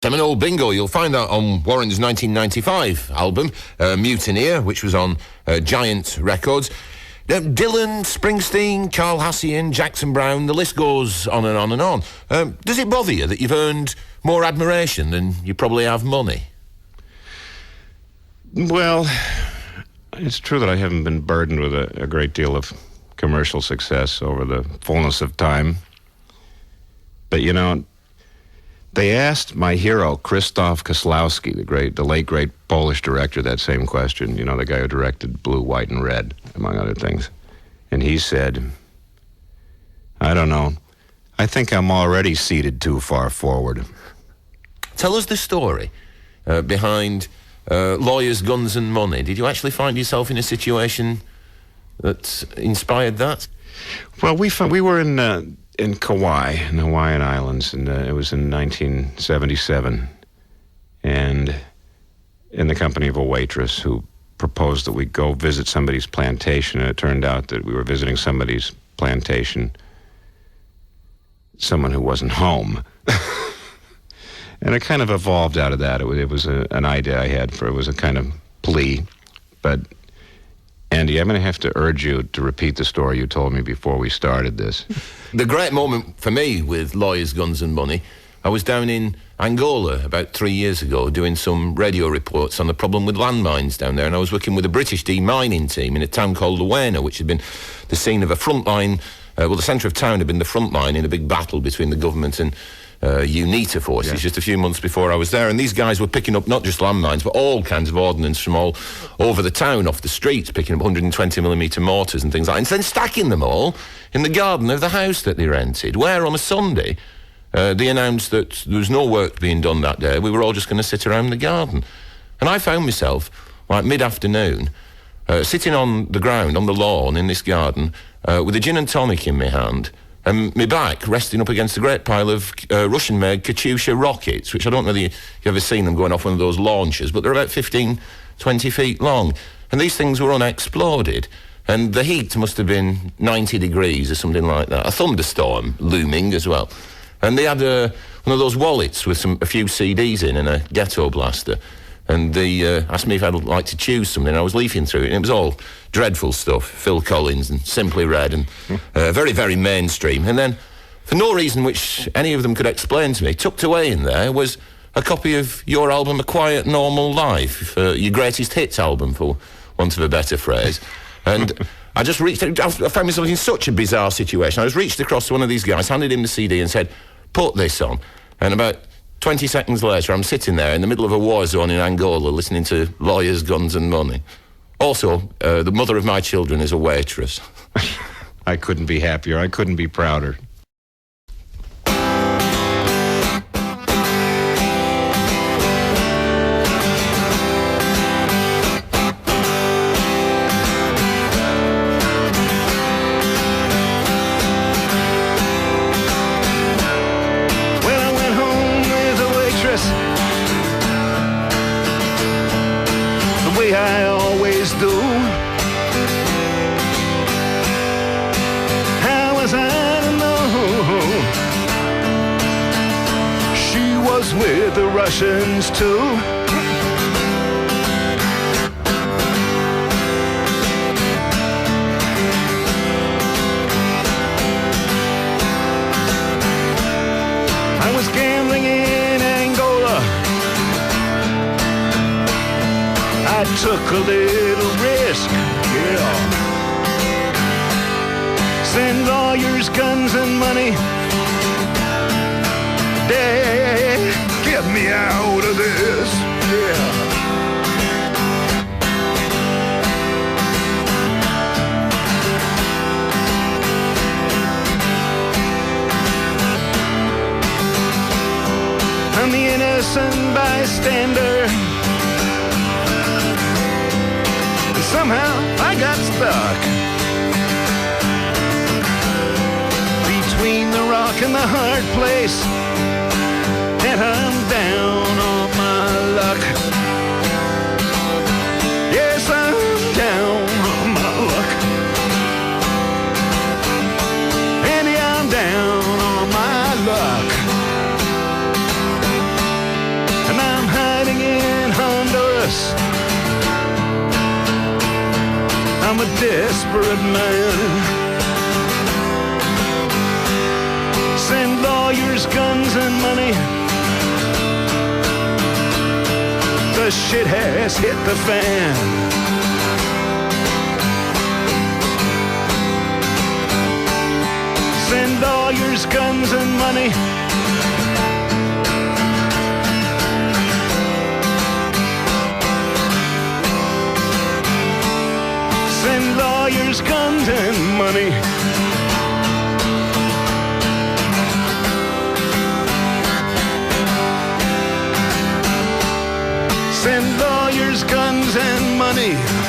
Seminole Bingo, you'll find that on Warren's 1995 album, Mutineer, which was on Giant Records. Dylan, Springsteen, Carl Hassian, Jackson Browne, the list goes on and on and on. Does it bother you that you've earned more admiration than you probably have money? Well, it's true that I haven't been burdened with a great deal of commercial success over the fullness of time. But, you know, they asked my hero, Krzysztof Kieślowski, the late, great Polish director, that same question, you know, the guy who directed Blue, White, and Red, among other things. And he said, I don't know. I think I'm already seated too far forward. Tell us the story behind Lawyers, Guns and Money. Did you actually find yourself in a situation that inspired that? Well, we were in Kauai, in the Hawaiian Islands, and it was in 1977, and in the company of a waitress who proposed that we go visit somebody's plantation, and it turned out that we were visiting somebody's plantation, someone who wasn't home. And it kind of evolved out of that. It was an idea I had it was a kind of plea, but Andy, I'm going to have to urge you to repeat the story you told me before we started this. The great moment for me with Lawyers, Guns and Money, I was down in Angola about 3 years ago doing some radio reports on the problem with landmines down there, and I was working with a British demining team in a town called Luena, which had been the scene of a front line, the centre of town had been the front line in a big battle between the government and UNITA forces just a few months before I was there, and these guys were picking up not just landmines but all kinds of ordnance from all over the town, off the streets, picking up 120mm mortars and things like that, and then stacking them all in the garden of the house that they rented, where on a Sunday they announced that there was no work being done that day. We were all just going to sit around the garden. And I found myself, like mid-afternoon, sitting on the ground, on the lawn in this garden, with a gin and tonic in my hand, and my back resting up against a great pile of Russian-made Katyusha rockets, which I don't know whether you've ever seen them going off one of those launchers, but they're about 15, 20 feet long. And these things were unexploded, and the heat must have been 90 degrees or something like that. A thunderstorm looming as well. And they had one of those wallets with a few CDs in and a ghetto blaster. And they asked me if I'd like to choose something. I was leafing through it, and it was all dreadful stuff. Phil Collins and Simply Red and very, very mainstream. And then, for no reason which any of them could explain to me, tucked away in there was a copy of your album, A Quiet Normal Life, your greatest hits album, for want of a better phrase. And I just reached out, I found myself in such a bizarre situation. I just reached across to one of these guys, handed him the CD and said, put this on. And about 20 seconds later, I'm sitting there in the middle of a war zone in Angola listening to Lawyers, Guns and Money. Also, the mother of my children is a waitress. I couldn't be happier. I couldn't be prouder. I always do. How was I to know she was with the Russians too? I was gambling in Angola. I took a little risk, yeah. Send lawyers, guns, and money. Dad, get me out of this, yeah. I'm the innocent bystander. Somehow I got stuck between the rock and the hard place, and I'm down on my luck. Yes, I'm down on my luck. Andy, I'm down on my luck. us. I'm a desperate man. Send lawyers, guns, and money. The shit has hit the fan. Send lawyers, guns, and money. Send lawyers, guns, and money. Send lawyers, guns, and money.